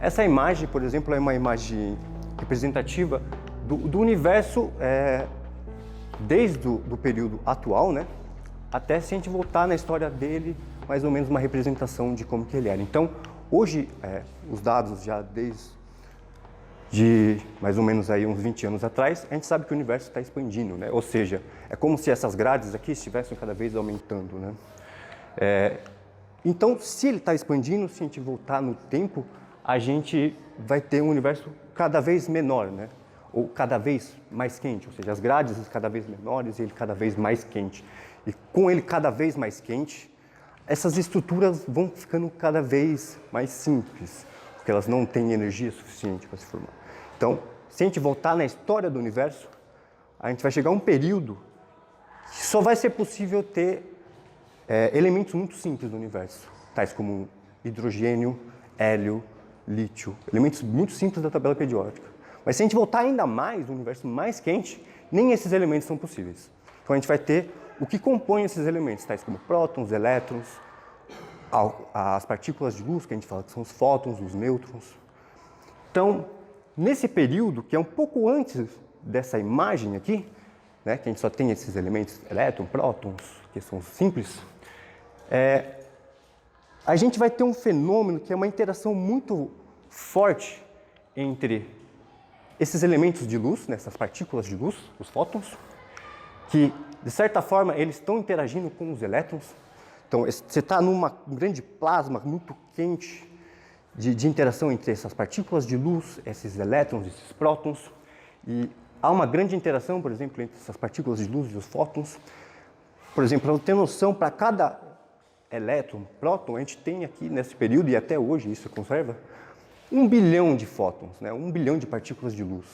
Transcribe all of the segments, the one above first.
Essa imagem, por exemplo, é uma imagem representativa do universo desde o período atual, né? Até se a gente voltar na história dele, mais ou menos uma representação de como que ele era. Então, hoje, os dados já desde mais ou menos aí uns 20 anos atrás, a gente sabe que o universo está expandindo, né? Ou seja, é como se essas grades aqui estivessem cada vez aumentando, né? Então, se ele está expandindo, se a gente voltar no tempo, a gente vai ter um universo cada vez menor, né? Ou cada vez mais quente, ou seja, as grades cada vez menores e ele cada vez mais quente. E com ele cada vez mais quente, essas estruturas vão ficando cada vez mais simples, porque elas não têm energia suficiente para se formar. Então, se a gente voltar na história do universo, a gente vai chegar a um período que só vai ser possível ter elementos muito simples do universo, tais como hidrogênio, hélio, lítio, elementos muito simples da tabela periódica. Mas se a gente voltar ainda mais, no universo mais quente, nem esses elementos são possíveis. Então a gente vai ter o que compõe esses elementos, tais como prótons, elétrons, as partículas de luz, que a gente fala que são os fótons, os nêutrons. Então, nesse período, que é um pouco antes dessa imagem aqui, né, que a gente só tem esses elementos, elétrons, prótons, que são simples, a gente vai ter um fenômeno que é uma interação muito forte entre esses elementos de luz, né, essas partículas de luz, os fótons, que, de certa forma, eles estão interagindo com os elétrons. Então, você está num grande plasma muito quente de interação entre essas partículas de luz, esses elétrons, esses prótons, e há uma grande interação, por exemplo, entre essas partículas de luz e os fótons. Por exemplo, para ter noção, para cada elétron, próton, a gente tem aqui nesse período, e até hoje isso conserva, 1 bilhão de fótons, né? 1 bilhão de partículas de luz.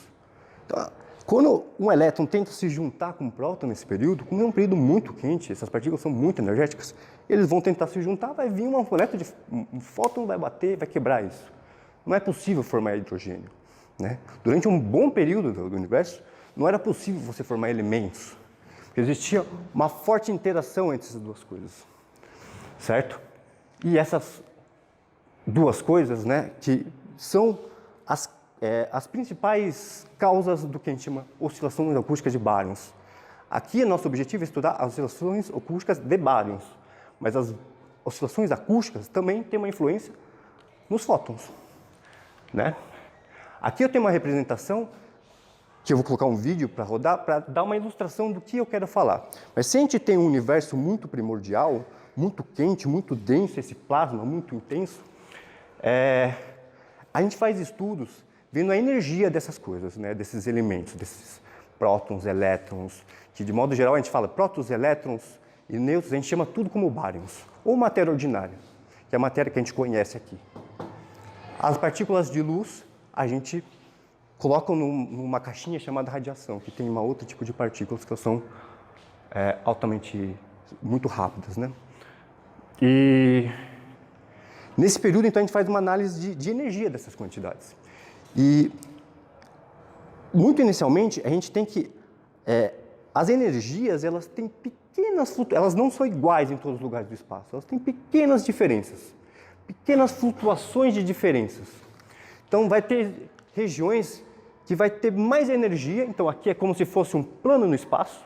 Então, quando um elétron tenta se juntar com um próton nesse período, como é um período muito quente, essas partículas são muito energéticas, eles vão tentar se juntar, vai vir um fóton vai bater, vai quebrar isso. Não é possível formar hidrogênio, né? Durante um bom período do universo, não era possível você formar elementos, porque existia uma forte interação entre essas duas coisas, certo? E essas duas coisas, né, que são as principais causas do que a gente chama oscilações acústicas de baryons. Aqui, nosso objetivo é estudar as oscilações acústicas de baryons, mas as oscilações acústicas também têm uma influência nos fótons, né? Aqui eu tenho uma representação, que eu vou colocar um vídeo para rodar, para dar uma ilustração do que eu quero falar. Mas se a gente tem um universo muito primordial, muito quente, muito denso, esse plasma muito intenso, a gente faz estudos vendo a energia dessas coisas, né, desses elementos, desses prótons, elétrons, que de modo geral a gente fala prótons, elétrons e nêutrons, a gente chama tudo como baryons, ou matéria ordinária, que é a matéria que a gente conhece aqui. As partículas de luz a gente coloca numa caixinha chamada radiação, que tem um outro tipo de partículas que são altamente, muito rápidas, né? E nesse período, então, a gente faz uma análise de energia dessas quantidades. E, muito inicialmente, a gente tem que... as energias, elas têm pequenas flutuações, elas não são iguais em todos os lugares do espaço, elas têm pequenas diferenças, pequenas flutuações de diferenças. Então, vai ter regiões que vai ter mais energia, então aqui é como se fosse um plano no espaço,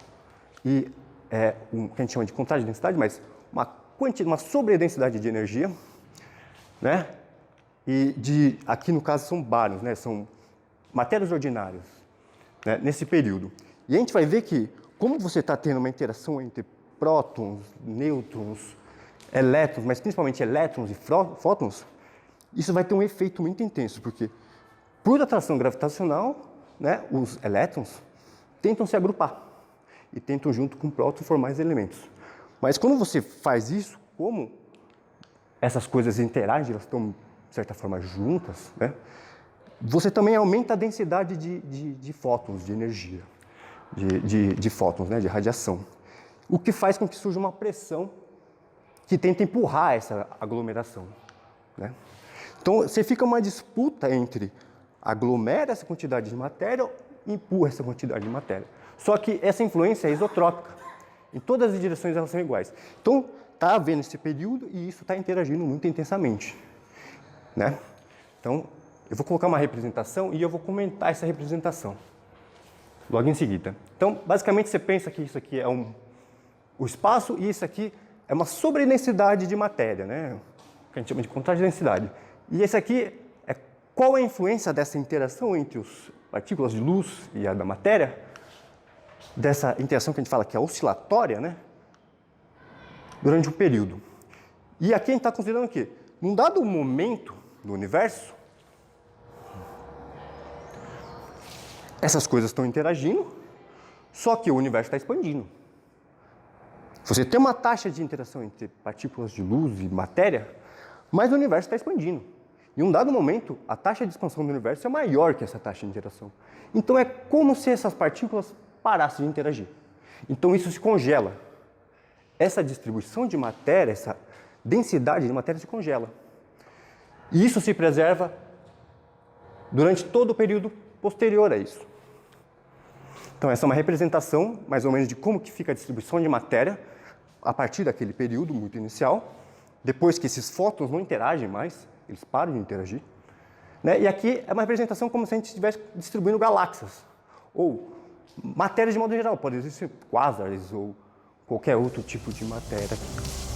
e que a gente chama de contagem de densidade, mas uma sobredensidade de energia, né? E aqui no caso são baryons, né? São matérias ordinárias, né? Nesse período. E a gente vai ver que, como você está tendo uma interação entre prótons, nêutrons, elétrons, mas principalmente elétrons e fótons, isso vai ter um efeito muito intenso, porque por atração gravitacional, né, os elétrons tentam se agrupar e tentam junto com o próton formar os elementos. Mas quando você faz isso, como essas coisas interagem, elas estão, de certa forma, juntas, né? Você também aumenta a densidade de fótons, de energia, de fótons, né? De radiação. O que faz com que surja uma pressão que tenta empurrar essa aglomeração, né? Então, você fica uma disputa entre aglomera essa quantidade de matéria e empurra essa quantidade de matéria. Só que essa influência é isotrópica. Em todas as direções elas são iguais. Então, está havendo esse período e isso está interagindo muito intensamente, né? Então, eu vou colocar uma representação e eu vou comentar essa representação logo em seguida. Então, basicamente, você pensa que isso aqui é o espaço e isso aqui é uma sobredensidade de matéria, né? O que a gente chama de contraste de densidade. E esse aqui é qual é a influência dessa interação entre as partículas de luz e a da matéria, dessa interação que a gente fala que é oscilatória, né? Durante um período. E aqui a gente está considerando o quê? Num dado momento do universo, essas coisas estão interagindo, só que o universo está expandindo. Você tem uma taxa de interação entre partículas de luz e matéria, mas o universo está expandindo. Em um dado momento, a taxa de expansão do universo é maior que essa taxa de interação. Então é como se essas partículas parassem de interagir. Então isso se congela. Essa distribuição de matéria, essa densidade de matéria se congela. E isso se preserva durante todo o período posterior a isso. Então essa é uma representação, mais ou menos, de como que fica a distribuição de matéria a partir daquele período muito inicial, depois que esses fótons não interagem mais, eles param de interagir. Né? E aqui é uma representação como se a gente estivesse distribuindo galáxias, ou matéria de modo geral, pode existir quásares ou qualquer outro tipo de matéria aqui.